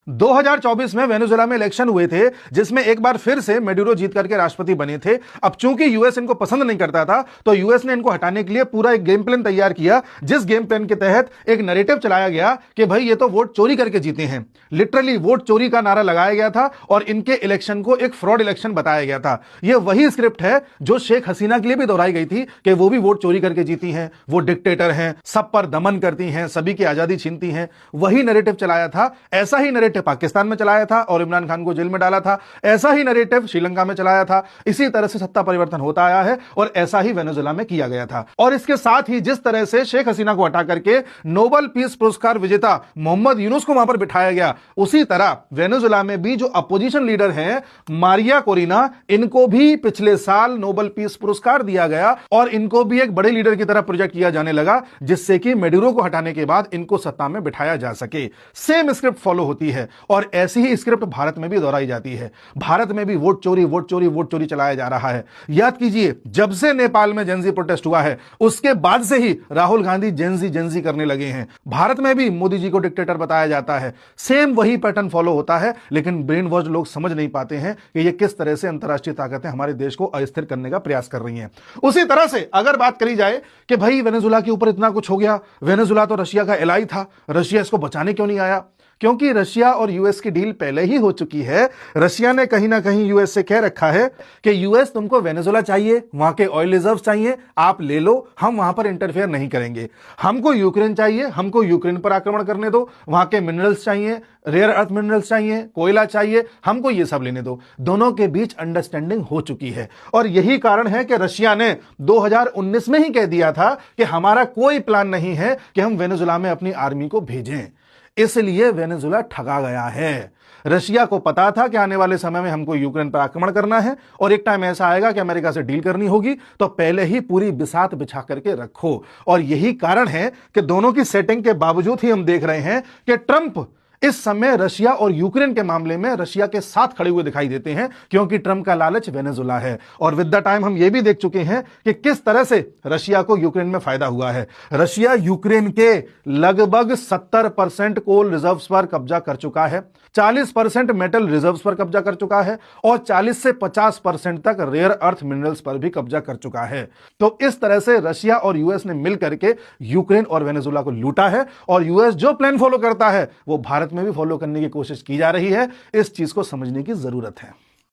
2024 में वेनेजुएला में इलेक्शन हुए थे, जिसमें एक बार फिर से मेडुरो जीत करके राष्ट्रपति बने थे। अब चूंकि यूएस इनको पसंद नहीं करता था, तो यूएस ने इनको हटाने के लिए पूरा एक गेम प्लान तैयार किया, जिस गेम प्लान के तहत एक नैरेटिव चलाया गया कि भाई ये तो वोट चोरी करके जीते हैं। लिटरली वोट चोरी का नारा लगाया गया था और इनके इलेक्शन को एक फ्रॉड इलेक्शन बताया गया था। यह वही स्क्रिप्ट है जो शेख हसीना के लिए भी दोहराई गई थी कि वो भी वोट चोरी करके जीती हैं, वो डिक्टेटर हैं, सब पर दमन करती हैं, सभी की आजादी छीनती हैं। वही नैरेटिव चलाया था। ऐसा ही नैरेटिव पाकिस्तान में चलाया था और इमरान खान को जेल में डाला था। ऐसा ही नैरेटिव श्रीलंका में चलाया था। इसी तरह से सत्ता परिवर्तन होता आया है और ऐसा ही वेनेजुएला में किया गया था। और इसके साथ ही जिस तरह से शेख हसीना को हटा करके नोबेल पीस पुरस्कार विजेता मोहम्मद यूनुस को वहां पर बिठाया गया, उसी तरह वेनेजुएला में भी जो अपोजिशन लीडर हैं मारिया कोरिना, इनको भी पिछले साल नोबेल पीस पुरस्कार दिया गया और इनको भी एक बड़े लीडर की तरह प्रोजेक्ट किया जाने लगा, जिससे कि मेडुरो को हटाने के बाद इनको सत्ता में बिठाया जा सके। सेम स्क्रिप्ट फॉलो होती है और ऐसी ही स्क्रिप्ट भारत में भी दोहराई जाती है। भारत में भी वोट चोरी वोट चोरी वोट चोरी चलाया जा रहा है। याद कीजिए, जब से नेपाल में जेनजी प्रोटेस्ट हुआ है, उसके बाद से ही राहुल गांधी जेनजी करने लगे हैं। भारत में भी मोदी जी को डिक्टेटर बताया जाता है। सेम वही पैटर्न फॉलो होता है, लेकिन ब्रेन वॉश लोग समझ नहीं पाते हैं कि ये किस तरह से अंतरराष्ट्रीय ताकतें हमारे देश को अस्थिर करने का प्रयास कर रही हैं। उसी तरह से अगर बात करी जाए कि भाई वेनेजुएला के ऊपर इतना कुछ हो गया, वेनेजुएला तो रशिया का एलाई था, रशिया इसको बचाने क्यों नहीं आया? क्योंकि रशिया और यूएस की डील पहले ही हो चुकी है। रशिया ने कहीं ना कहीं यूएस से कह रखा है कि यूएस तुमको वेनेजुएला चाहिए, वहां के ऑयल रिजर्व चाहिए, आप ले लो, हम वहां पर इंटरफेयर नहीं करेंगे। हमको यूक्रेन चाहिए, हमको यूक्रेन पर आक्रमण करने दो, वहां के मिनरल्स चाहिए, रेयर अर्थ मिनरल्स चाहिए, कोयला चाहिए, हमको ये सब लेने दो। दोनों के बीच अंडरस्टैंडिंग हो चुकी है और यही कारण है कि रशिया ने 2019 में ही कह दिया था कि हमारा कोई प्लान नहीं है कि हम वेनेजुएला में अपनी आर्मी को भेजें। इसलिए वेनेजुएला ठगा गया है। रशिया को पता था कि आने वाले समय में हमको यूक्रेन पर आक्रमण करना है और एक टाइम ऐसा आएगा कि अमेरिका से डील करनी होगी, तो पहले ही पूरी बिसात बिछा करके रखो। और यही कारण है कि दोनों की सेटिंग के बावजूद ही हम देख रहे हैं कि ट्रंप इस समय रशिया और यूक्रेन के मामले में रशिया के साथ खड़े हुए दिखाई देते हैं, क्योंकि ट्रंप का लालच वेनेजुएला है। और विद द टाइम हम यह भी देख चुके हैं कि किस तरह से रशिया को यूक्रेन में फायदा हुआ है। रशिया यूक्रेन के लगभग 70% कोल रिजर्व्स पर कब्जा कर चुका है, 40% मेटल रिजर्व्स पर कब्जा कर चुका है और 40 से 50% तक रेयर अर्थ मिनरल्स पर भी कब्जा कर चुका है। तो इस तरह से रशिया और यूएस ने मिलकर के यूक्रेन और वेनेजुएला को लूटा है और यूएस जो प्लान फॉलो करता है वो भारत में भी फॉलो करने की कोशिश की जा रही है। इस चीज को समझने की जरूरत है।